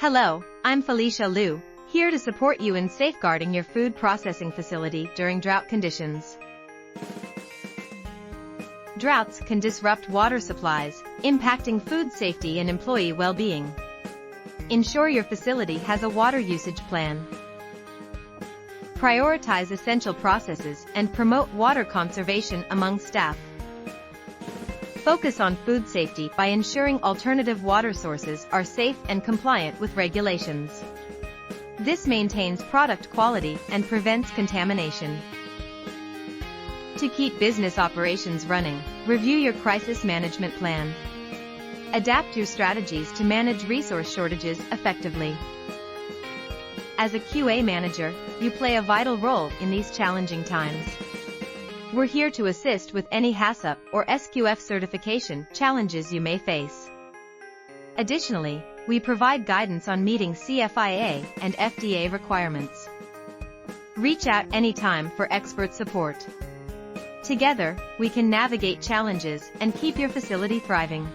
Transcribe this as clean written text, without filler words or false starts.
Hello, I'm Felicia Loo, here to support you in safeguarding your food processing facility during drought conditions. Droughts can disrupt water supplies, impacting food safety and employee well-being. Ensure your facility has a water usage plan. Prioritize essential processes and promote water conservation among staff. Focus on food safety by ensuring alternative water sources are safe and compliant with regulations. This maintains product quality and prevents contamination. To keep business operations running, review your crisis management plan. Adapt your strategies to manage resource shortages effectively. As a QA manager, you play a vital role in these challenging times. We're here to assist with any HACCP or SQF certification challenges you may face. Additionally, we provide guidance on meeting CFIA and FDA requirements. Reach out anytime for expert support. Together, we can navigate challenges and keep your facility thriving.